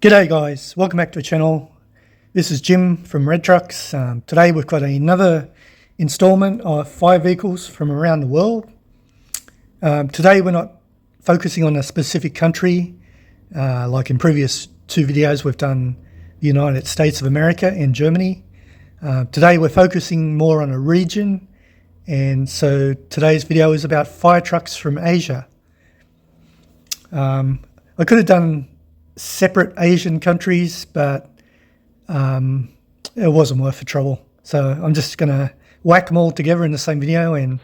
G'day guys, welcome back to the channel. This is Jim from firetrucks. Today we've got another installment of 5 vehicles from around the world. Today we're not focusing on a specific country. Like in previous 2 videos we've done the United States of America and Germany. Today we're focusing more on a region, and so today's video is about fire trucks from Asia. I could have done separate Asian countries, but it wasn't worth the trouble. So I'm just going to whack them all together in the same video and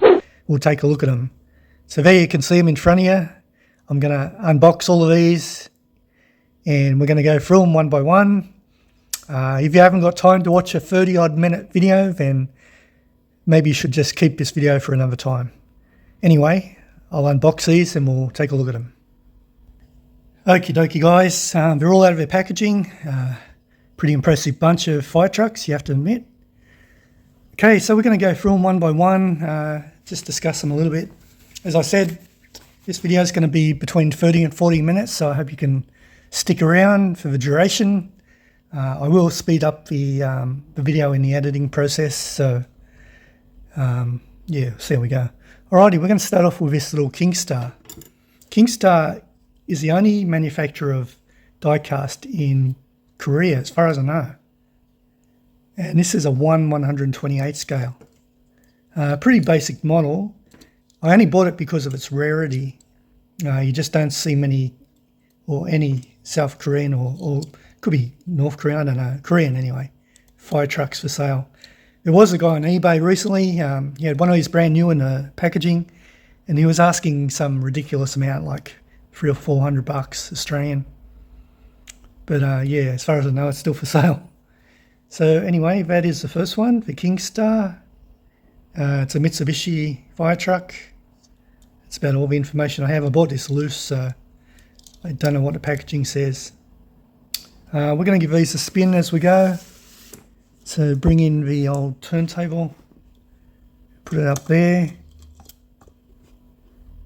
we'll take a look at them. So there you can see them in front of you. I'm going to unbox all of these and we're going to go through them one by one. If you haven't got time to watch a 30-odd minute video, then maybe you should just keep this video for another time. Anyway, I'll unbox these and we'll take a look at them. Okie dokie guys, they're all out of their packaging. Pretty impressive bunch of fire trucks, you have to admit. Okay, so we're going to go through them one by one, just discuss them a little bit. As I said, this video is going to be between 30 and 40 minutes, so I hope you can stick around for the duration. I will speed up the video in the editing process, so yeah, see how we go. Alrighty, we're going to start off with this little Kingstar. Kingstar is the only manufacturer of diecast in Korea, as far as I know. And this is a 1/128 scale. Pretty basic model. I only bought it because of its rarity. You just don't see many, or any South Korean, or could be North Korean, I don't know, Korean anyway, fire trucks for sale. There was a guy on eBay recently, he had one of these brand new in the packaging, and he was asking some ridiculous amount, like $300 or $400 Australian. But yeah, as far as I know, it's still for sale. So anyway, that is the first one, the Kingstar. It's a Mitsubishi fire truck. That's about all the information I have. I bought this loose, so I don't know what the packaging says. We're going to give these a spin as we go. So bring in the old turntable, put it up there,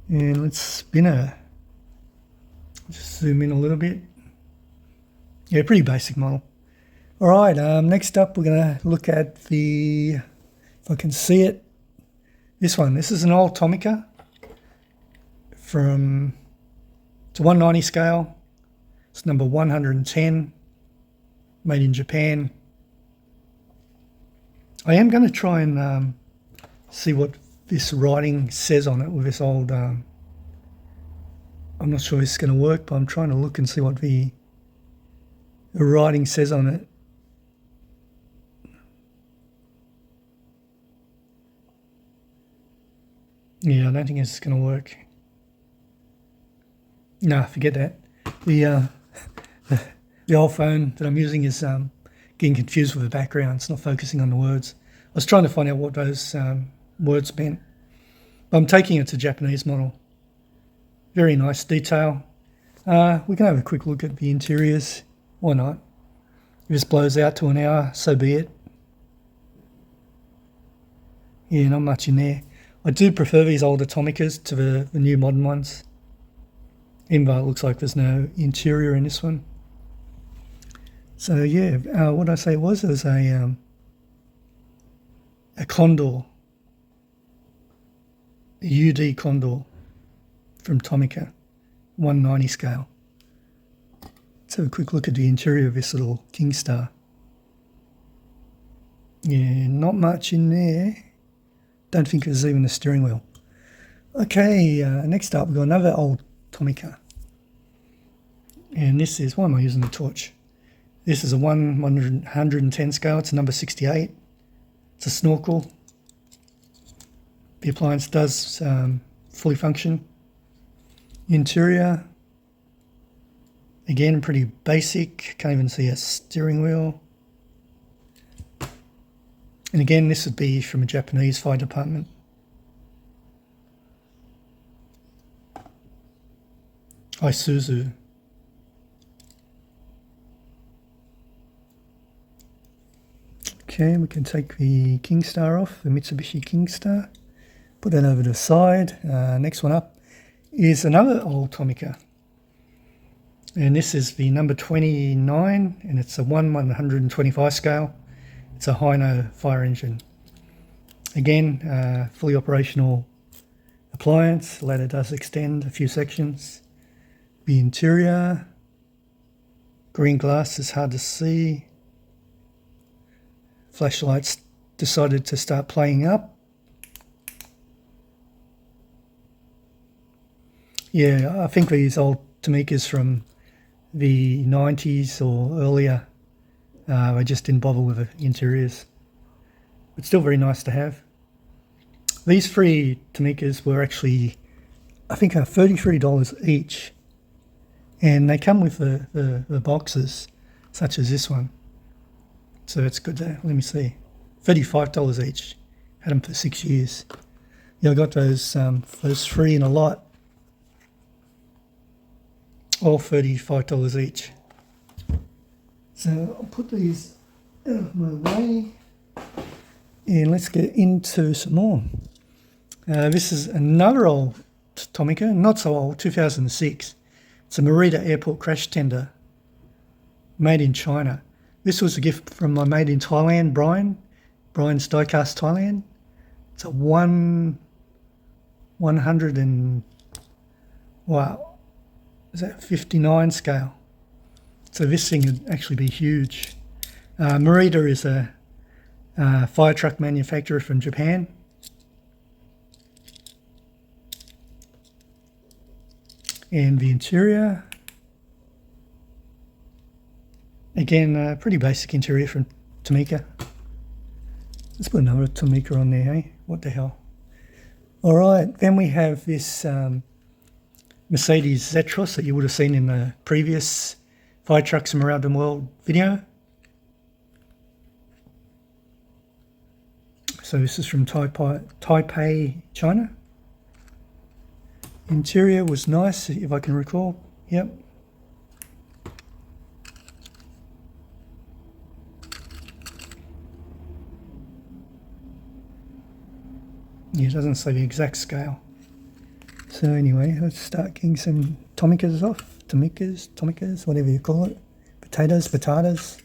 and let's spin her. Just zoom in a little bit. Yeah, pretty basic model. All right, next up we're going to look at the, if I can see it, this one. This is an old Tomica from, it's a 190 scale. It's number 110, made in Japan. I am going to try and see what this writing says on it with this old, I'm not sure this is going to work, but I'm trying to look and see what the writing says on it. Yeah, I don't think it's going to work. Nah, forget that. The old phone that I'm using is getting confused with the background. It's not focusing on the words. I was trying to find out what those words meant. But I'm taking it to Japanese model. Very nice detail. We can have a quick look at the interiors. Why not? If this blows out to an hour, so be it. Yeah, not much in there. I do prefer these older Tomicas to the new modern ones. Even though it looks like there's no interior in this one. So yeah, what did I say it was? It was a Condor. A UD Condor from Tomica, 190 scale. Let's have a quick look at the interior of this little Kingstar. Yeah, not much in there. Don't think there's even a steering wheel. Okay, next up we've got another old Tomica. And this is, why am I using the torch? This is a 110 scale, it's a number 68. It's a snorkel. The appliance does fully function. Interior, again, pretty basic. Can't even see a steering wheel. And again, this would be from a Japanese fire department. Isuzu. Okay, we can take the Kingstar off, the Mitsubishi Kingstar. Put that over to the side. Next one up is another old Tomica. And this is the number 29, and it's a 1/125 scale. It's a Hino fire engine. Again, fully operational appliance. The ladder does extend a few sections. The interior, green glass is hard to see. Flashlights decided to start playing up. Yeah, I think these old Tomicas from the 90s or earlier, I just didn't bother with the interiors. But still very nice to have. These three Tomicas were actually, I think, $33 each. And they come with the boxes, such as this one. So it's good to, let me see, $35 each. Had them for 6 years. Yeah, I got those three in a lot. All $35 each. So I'll put these out of my way. And let's get into some more. This is another old Tomica, not so old, 2006. It's a Merida Airport crash tender, made in China. This was a gift from my mate in Thailand, Brian's Diecast Thailand. It's a 100 and, wow, is that 59 scale? So this thing would actually be huge. Merida is a fire truck manufacturer from Japan. And the interior, again, pretty basic interior from Tomica. Let's put another Tomica on there, hey? What the hell? All right, then we have this Mercedes Zetros that you would have seen in the previous Fire Trucks from Around the World video. So this is from Taipei, China. Interior was nice, if I can recall. Yep. Yeah, it doesn't say the exact scale. So anyway, let's start getting some Tomicas off. Tomicas, whatever you call it. Potatoes.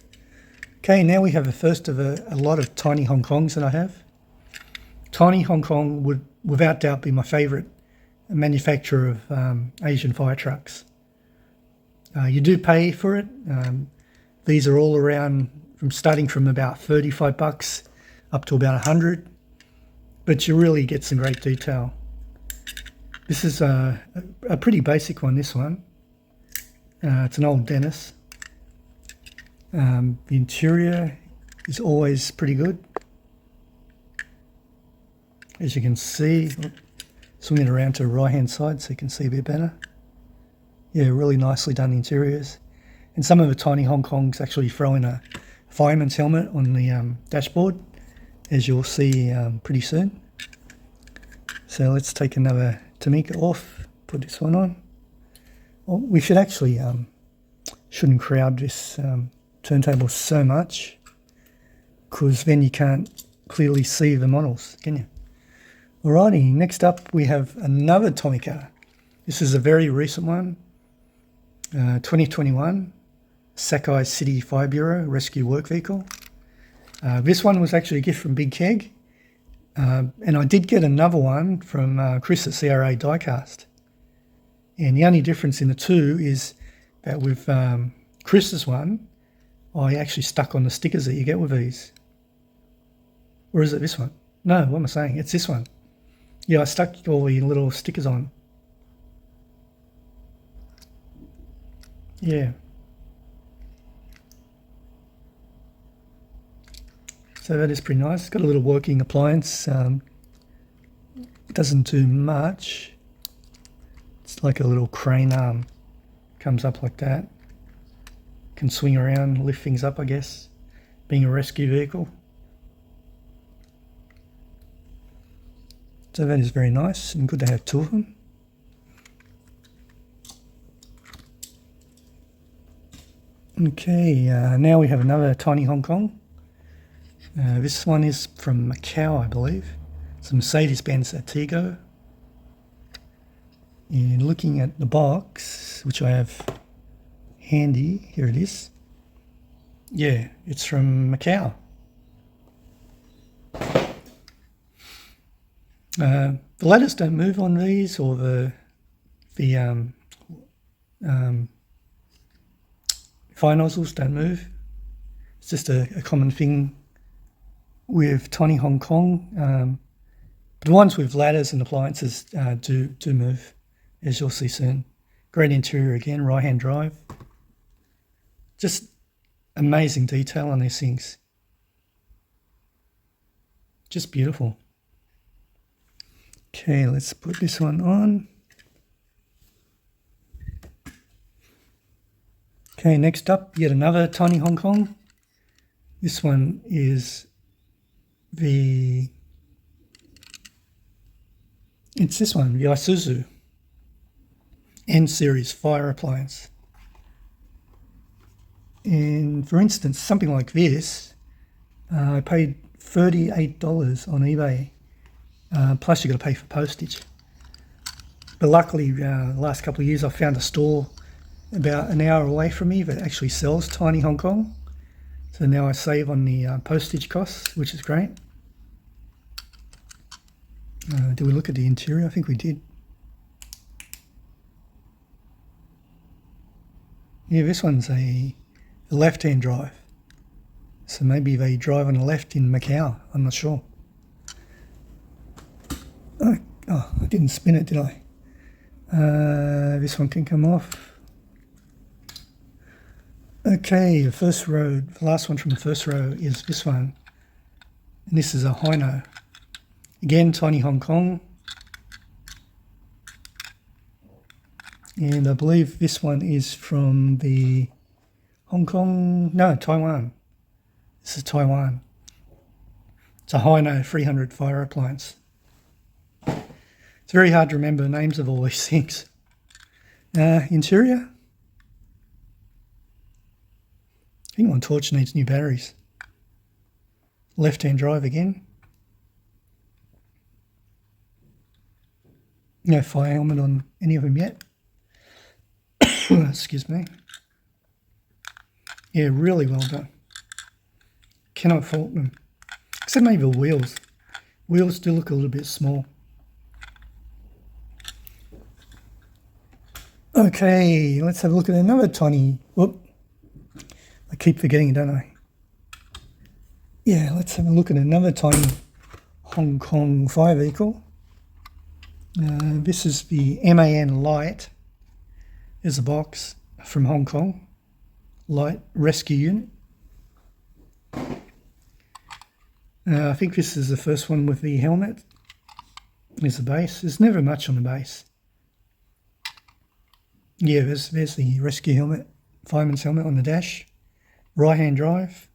Okay, now we have the first of a lot of tiny Hong Kongs that I have. Tiny Hong Kong would without doubt be my favourite manufacturer of Asian fire trucks. You do pay for it. These are all around, starting from about $35 up to about $100, but you really get some great detail. This is a pretty basic one, this one. It's an old Dennis. The interior is always pretty good. As you can see, swing it around to the right hand side so you can see a bit better. Yeah, really nicely done interiors. And some of the tiny Hong Kongs actually throw in a fireman's helmet on the dashboard, as you'll see pretty soon. So let's take another Tomica off, put this one on. Well, we should actually, shouldn't crowd this turntable so much, because then you can't clearly see the models, can you? Alrighty, next up we have another Tomica. This is a very recent one, 2021, Sakai City Fire Bureau Rescue Work Vehicle. This one was actually a gift from Big Keg, and I did get another one from Chris at CRA Diecast. And the only difference in the two is that with Chris's one, I actually stuck on the stickers that you get with these. Or is it this one? No, what am I saying? It's this one. Yeah, I stuck all the little stickers on. Yeah. So that is pretty nice. It's got a little working appliance. It doesn't do much. It's like a little crane arm. Comes up like that. Can swing around, lift things up, I guess. Being a rescue vehicle. So that is very nice and good to have two of them. Okay, now we have another tiny Hong Kong. This one is from Macau, I believe. It's a Mercedes-Benz Artigo. And looking at the box, which I have handy. Here it is. Yeah, it's from Macau. The ladders don't move on these, or the fire nozzles don't move. It's just a common thing with Tiny Hong Kong. The ones with ladders and appliances do move, as you'll see soon. Great interior again, right-hand drive. Just amazing detail on these things. Just beautiful. Okay, let's put this one on. Okay, next up, yet another Tiny Hong Kong. This one is it's this one, the Isuzu N-Series fire appliance. And for instance, something like this, I paid $38 on eBay. Plus you've got to pay for postage. But luckily, the last couple of years I found a store about an hour away from me that actually sells Tiny Hong Kong. So now I save on the postage costs, which is great. Did we look at the interior? I think we did. Yeah, this one's a left-hand drive. So maybe they drive on the left in Macau. I'm not sure. Oh, I didn't spin it, did I? This one can come off. Okay, the first row, the last one from the first row is this one. And this is a Hino. Again, Tiny Hong Kong. And I believe this one is from the Taiwan. This is Taiwan. It's a Hino 300 fire appliance. It's very hard to remember the names of all these things. Interior. I think my torch needs new batteries. Left-hand drive again. No fire helmet on any of them yet. Excuse me. Yeah, really well done. Cannot fault them. Except maybe the wheels. Wheels do look a little bit small. Okay, let's have a look at another tiny... Whoop. I keep forgetting, don't I? Yeah, let's have a look at another tiny Hong Kong fire vehicle. This is the MAN Light. There's a box from Hong Kong. Light Rescue Unit. I think this is the first one with the helmet. There's the base. There's never much on the base. Yeah, there's the rescue helmet, fireman's helmet on the dash. Right-hand drive.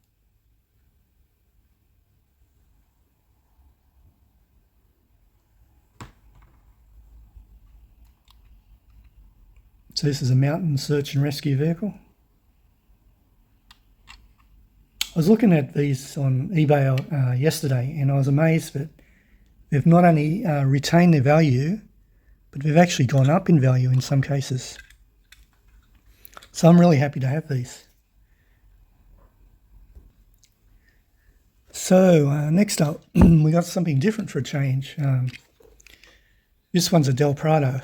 So this is a mountain search and rescue vehicle. I was looking at these on eBay yesterday, and I was amazed that they've not only retained their value, but they've actually gone up in value in some cases. So I'm really happy to have these. So next up, we got something different for a change. This one's a Del Prado,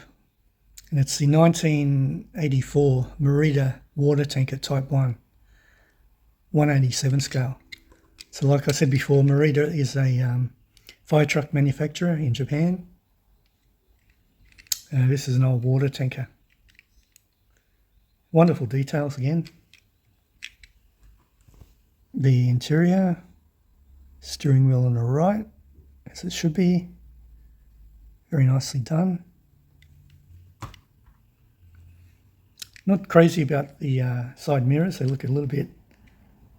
and it's the 1984 Merida water tanker Type 1, 187 scale. So like I said before, Merida is a fire truck manufacturer in Japan. This is an old water tanker. Wonderful details again. The interior, steering wheel on the right, as it should be. Very nicely done. Not crazy about the side mirrors. They look a little bit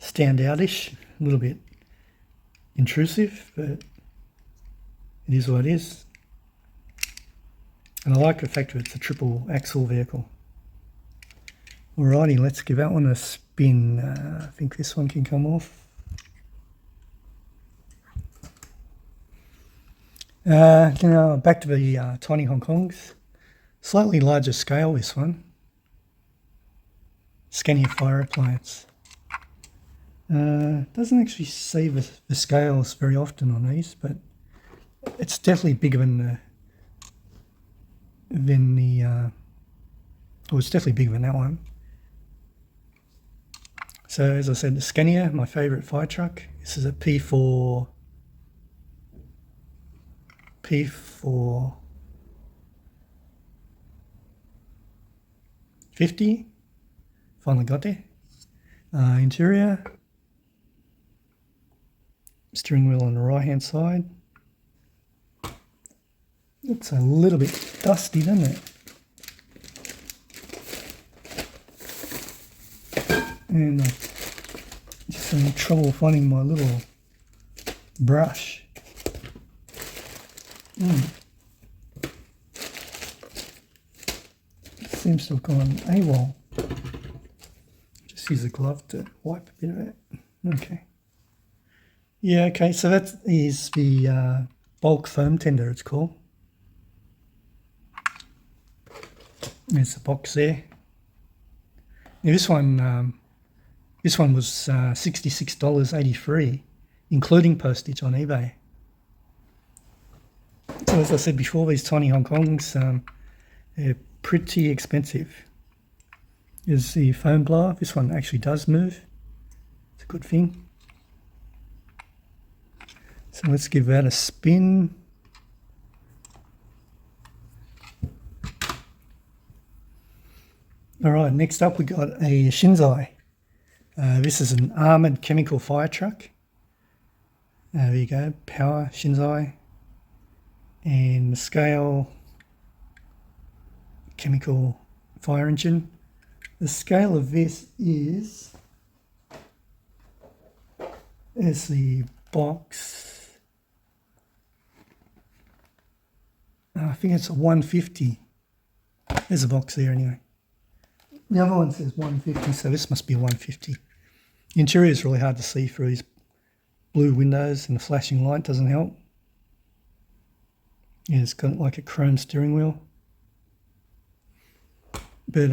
standoutish, a little bit intrusive, but it is what it is. And I like the fact that it's a triple axle vehicle. Alrighty, let's give that one a spin. I think this one can come off. Now back to the Tiny Hong Kongs. Slightly larger scale, this one. Scania fire appliance. Doesn't actually say the scales very often on these, but it's definitely bigger than it's definitely bigger than that one. So as I said, the Scania, my favourite fire truck. This is a P4 50. Finally got there. Interior. Steering wheel on the right hand side. It's a little bit dusty, doesn't it? And I'm just having trouble finding my little brush. It seems to have gone AWOL. Just use a glove to wipe a bit of it. Okay. Yeah, okay, so that is the bulk foam tender, it's called. There's the box there. Now this one was $66.83, including postage on eBay. So as I said before, these tiny Hong Kongs, they're pretty expensive. Here's the foam blower. This one actually does move. It's a good thing. So let's give that a spin. All right, next up we got a Shinsei. This is an armoured chemical fire truck. There you go, power Shinsei. And the scale, chemical fire engine. The scale of this is the box. I think it's a 150. There's a box there anyway. The other one says 150, so this must be a 150. The interior is really hard to see through these blue windows, and the flashing light doesn't help. Yeah, it's got like a chrome steering wheel. But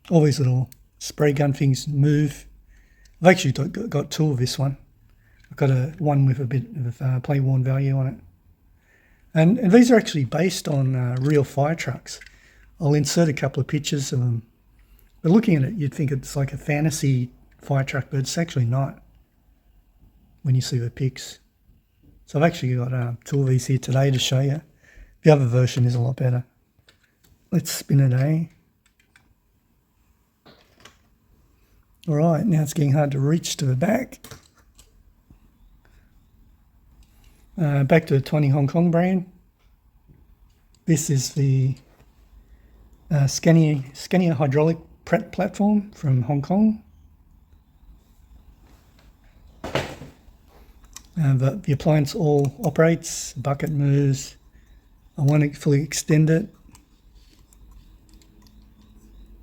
all these little spray gun things move. I've actually got two of this one. I've got one with a bit of play-worn value on it. And these are actually based on real fire trucks. I'll insert a couple of pictures of them. But looking at it, you'd think it's like a fantasy fire truck, but it's actually not when you see the pics. So I've actually got two of these here today to show you. The other version is a lot better. Let's spin it, eh? All right, now it's getting hard to reach to the back. Back to the Tiny Hong Kong brand. This is the Scania hydraulic platform from Hong Kong. The appliance all operates, the bucket moves. I want to fully extend it.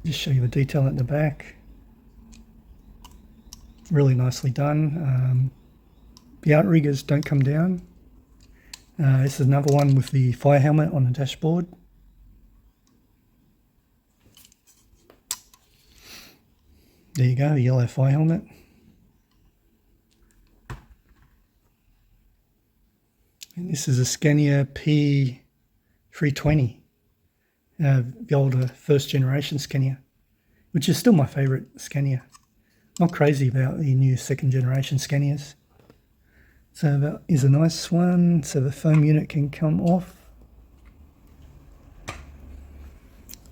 Just show you the detail at the back. Really nicely done. The outriggers don't come down. This is another one with the fire helmet on the dashboard. There you go, yellow fire helmet. And this is a Scania P320, the older first generation Scania, which is still my favourite Scania. Not crazy about the new second generation Scanias. So that is a nice one. So the foam unit can come off.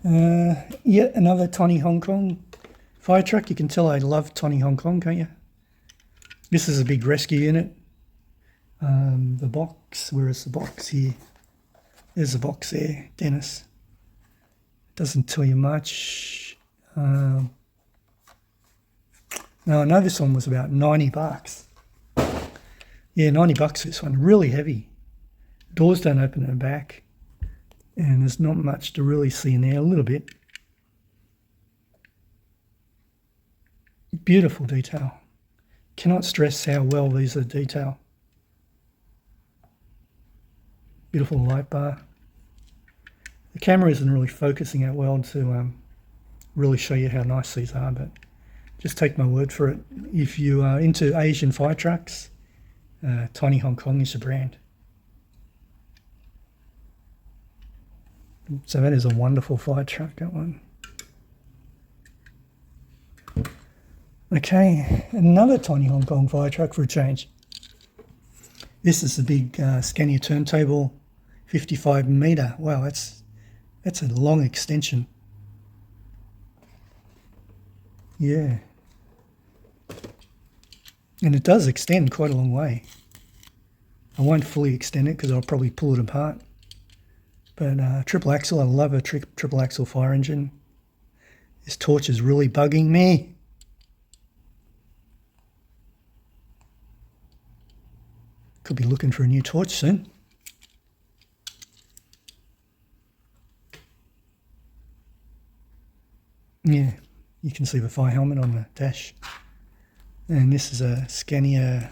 Yet another Tiny Hong Kong fire truck. You can tell I love Tiny Hong Kong, can't you? This is a big rescue unit. The box, where is the box here? There's the box there, Dennis. Doesn't tell you much. No, I know this one was about 90 bucks. Yeah, 90 bucks this one, really heavy. Doors don't open at the back. And there's not much to really see in there, a little bit. Beautiful detail. Cannot stress how well these are detailed. Beautiful light bar. The camera isn't really focusing out well to really show you how nice these are, but Just take my word for it. If you are into Asian fire trucks, Tiny Hong Kong is the brand. So that is a wonderful fire truck, that one. Okay, another Tiny Hong Kong fire truck for a change. This is the big Scania turntable, 55 metre. Wow, that's a long extension. Yeah. And it does extend quite a long way. I won't fully extend it because I'll probably pull it apart. But triple axle, I love a triple axle fire engine. This torch is really bugging me. Could be looking for a new torch soon. Yeah, you can see the fire helmet on the dash. And this is a Scania.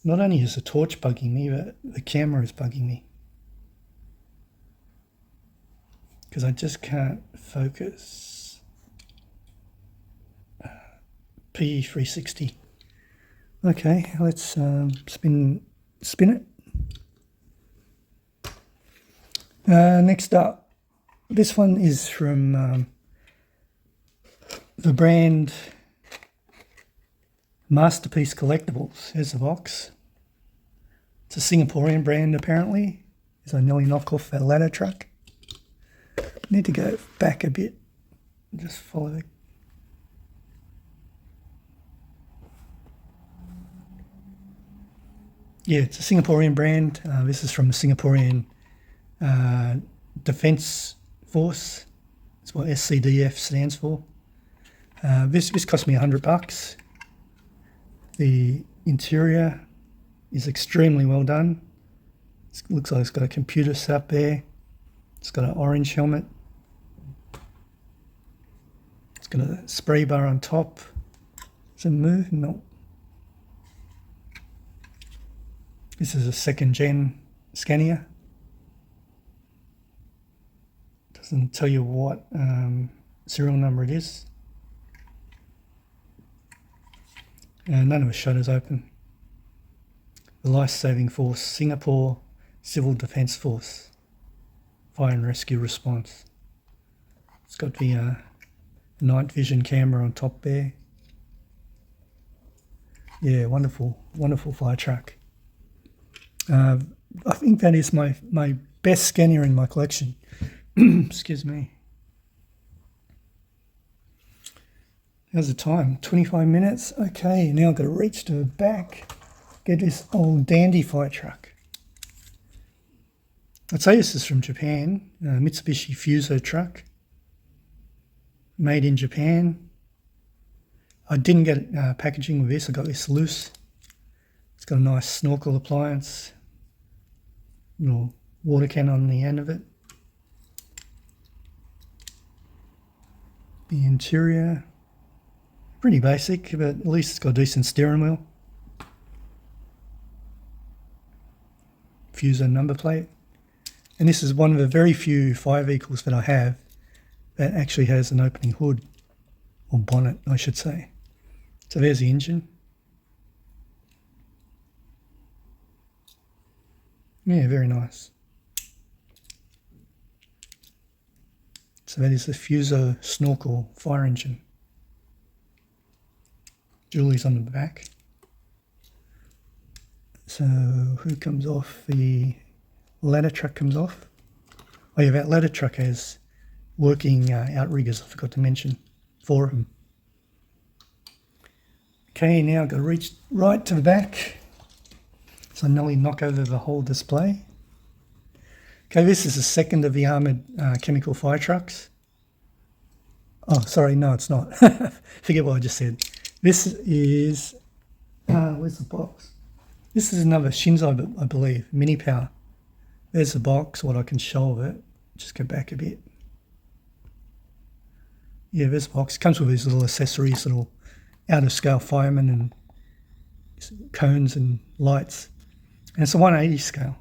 Not only is the torch bugging me, but the camera is bugging me. Because I just can't focus. P360. Okay, let's spin it. Next up, this one is from the brand Masterpiece Collectibles. Here's the box. It's a Singaporean brand apparently. So I nearly knock off that ladder truck. Need to go back a bit. Just follow the... Yeah, it's a Singaporean brand. This is from the Singaporean Defence Force. That's what SCDF stands for. This cost me $100. The interior is extremely well done. It looks like it's got a computer set up there. It's got an orange helmet. It's got a spray bar on top. Does it move? No. This is a second gen Scania. Doesn't tell you what serial number it is. None of the shutters open. The Life Saving Force, Singapore Civil Defence Force, Fire and Rescue Response. It's got the night vision camera on top there. Yeah, wonderful, wonderful fire truck. I think that is my best Scania in my collection. Excuse me. How's the time? 25 minutes. Okay, now I've got to reach to the back, get this old dandy fire truck. I'd say this is from Japan, Mitsubishi Fuso truck, made in Japan. I didn't get packaging with this, I got this loose. It's got a nice snorkel appliance, little water can on the end of it. The interior, pretty basic, but at least it's got a decent steering wheel. Fuso number plate. And this is one of the very few fire vehicles that I have that actually has an opening hood, or bonnet, I should say. So there's the engine. Yeah, very nice. So that is the Fuso snorkel fire engine. Julie's on the back. So who comes off? The ladder truck comes off. Oh yeah, that ladder truck has working outriggers, I forgot to mention, 4 of them. Okay, now I've got to reach right to the back. So I nearly knock over the whole display. Okay, this is the second of the armoured chemical fire trucks. Oh, sorry, no, it's not. Forget what I just said. This is, where's the box? This is another Shinsei, I believe, mini power. There's the box, what I can show of it. Just go back a bit. Yeah, there's the box. It comes with these little accessories, little out-of-scale firemen and cones and lights. And it's a 180 scale.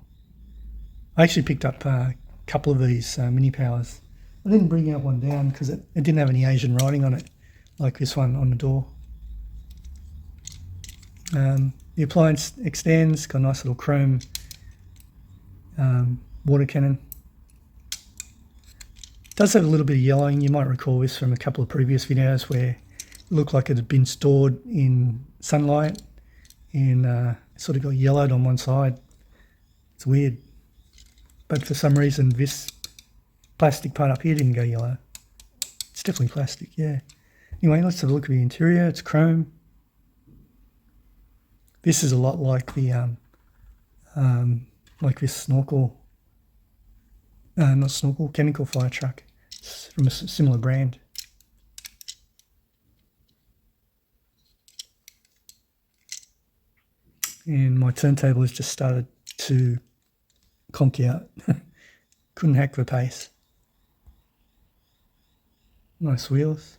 I actually picked up a couple of these mini powers I didn't bring out one down because it didn't have any Asian writing on it, like this one on the door. The appliance extends, got a nice little chrome water cannon. It does have a little bit of yellowing. You might recall this from a couple of previous videos where it looked like it had been stored in sunlight and it sort of got yellowed on one side. It's weird. But for some reason this plastic part up here didn't go yellow. It's definitely plastic, yeah. Anyway, let's have a look at the interior. It's chrome. This is a lot like the like this snorkel, not snorkel, chemical fire truck. It's from a similar brand. And my turntable has just started to conk out. Couldn't hack the pace. Nice wheels.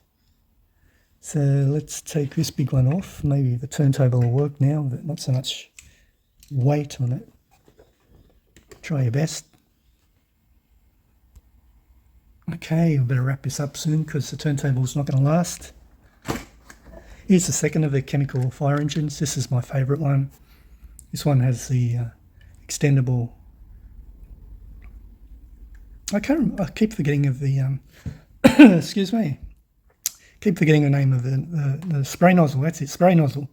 So let's take this big one off. Maybe the turntable will work now, but not so much weight on it. Try your best. Okay, we better wrap this up soon because the turntable's not going to last. Here's the second of the chemical fire engines. This is my favourite one. This one has the extendable. I keep forgetting of the excuse me. Keep forgetting the name of the spray nozzle. That's it, spray nozzle.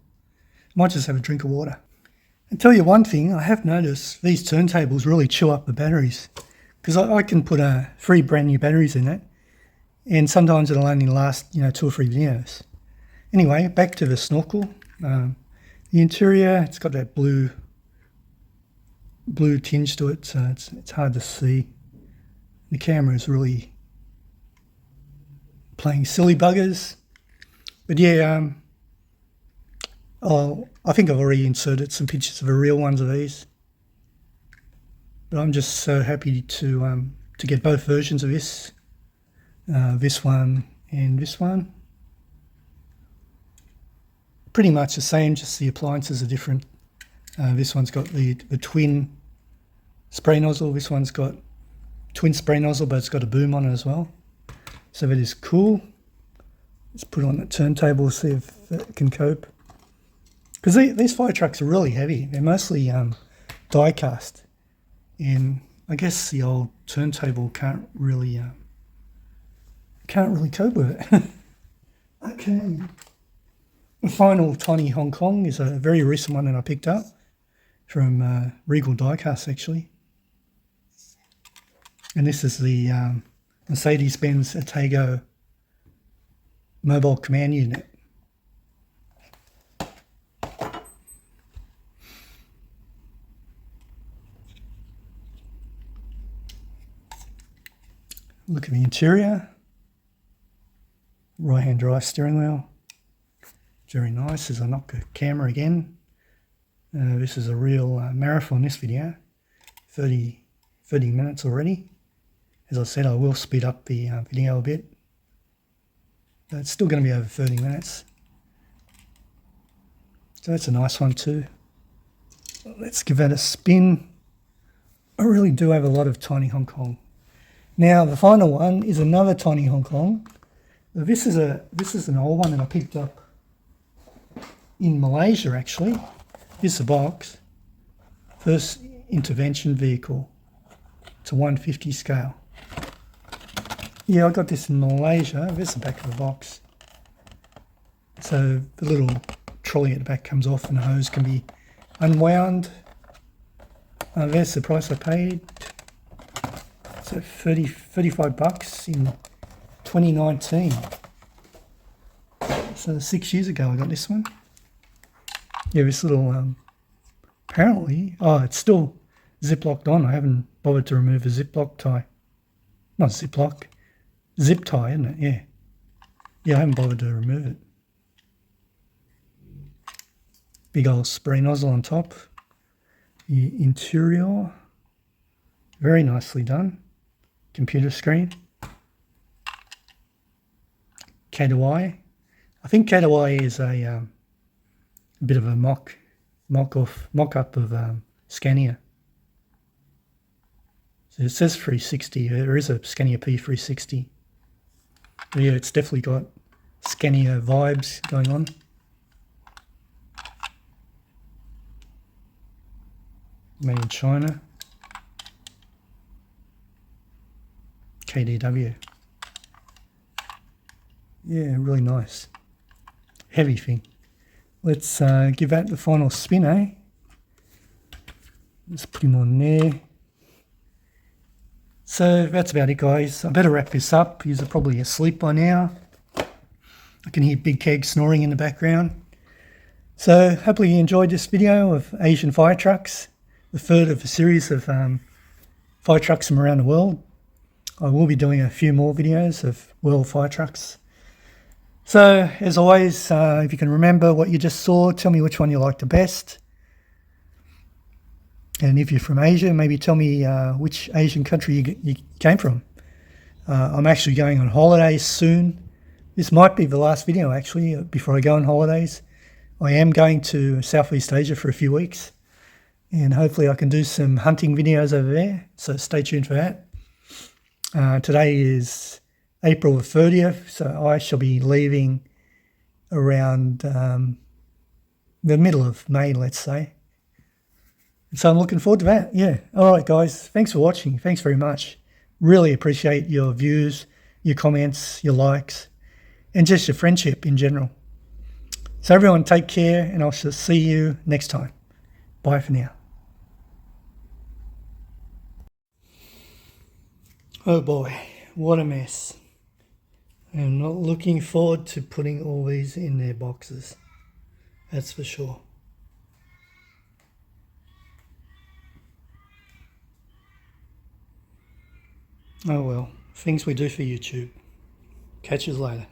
Might just have a drink of water. And tell you one thing, I have noticed these turntables really chew up the batteries because I can put 3 brand new batteries in it, and sometimes it'll only last 2 or 3 videos. Anyway, back to the snorkel. The interior, it's got that blue tinge to it, so it's hard to see. The camera is really playing silly buggers. But yeah, I think I've already inserted some pictures of the real ones of these. But I'm just so happy to get both versions of this. This one and this one. Pretty much the same, just the appliances are different. This one's got the twin spray nozzle. This one's got twin spray nozzle, but it's got a boom on it as well. So that is cool. Let's put it on the turntable, see if it can cope. Because these fire trucks are really heavy. They're mostly die-cast. And I guess the old turntable can't really cope with it. Okay. The final Tiny Hong Kong is a very recent one that I picked up from Regal Diecast, actually. And this is the Mercedes-Benz Atago mobile command unit. Look at the interior. Right-hand drive steering wheel. Very nice. As I knock the camera again. This is a real marathon, this video. 30 minutes already. As I said, I will speed up the video a bit. But it's still going to be over 30 minutes. So that's a nice one too. Let's give that a spin. I really do have a lot of Tiny Hong Kong. Now the final one is another Tiny Hong Kong. This is an old one that I picked up in Malaysia actually. This is a box. First intervention vehicle. It's a 150 scale. Yeah, I got this in Malaysia. There's the back of the box. So the little trolley at the back comes off and the hose can be unwound. There's the price I paid. So 35 bucks in 2019. So 6 years ago I got this one. Yeah, this little, apparently, it's still zip-locked on. I haven't bothered to remove the zip-lock tie. Not zip-lock, zip tie, isn't it? Yeah. Yeah, I haven't bothered to remove it. Big old spray nozzle on top. The interior, very nicely done. Computer screen. K2i. I think K2i is a bit of a mock-up of Scania. So It says 360. There is a Scania P360. But yeah, it's definitely got Scania vibes going on. Made in China. KDW. Yeah, really nice. Heavy thing. Let's give that the final spin, eh? Let's put him on there. So that's about it, guys. I better wrap this up. You're probably asleep by now. I can hear Big Keg snoring in the background. So hopefully you enjoyed this video of Asian fire trucks, the third of a series of fire trucks from around the world. I will be doing a few more videos of world fire trucks. So as always, if you can remember what you just saw, tell me which one you liked the best. And if you're from Asia, maybe tell me which Asian country you came from. I'm actually going on holidays soon. This might be the last video, actually, before I go on holidays. I am going to Southeast Asia for a few weeks. And hopefully I can do some hunting videos over there. So stay tuned for that. Today is April the 30th, so I shall be leaving around the middle of May, let's say. So I'm looking forward to that. Yeah. All right, guys. Thanks for watching. Thanks very much. Really appreciate your views, your comments, your likes, and just your friendship in general. So everyone take care, and I shall see you next time. Bye for now. Oh boy, what a mess. I'm not looking forward to putting all these in their boxes. That's for sure. Oh well, things we do for YouTube. Catch you later.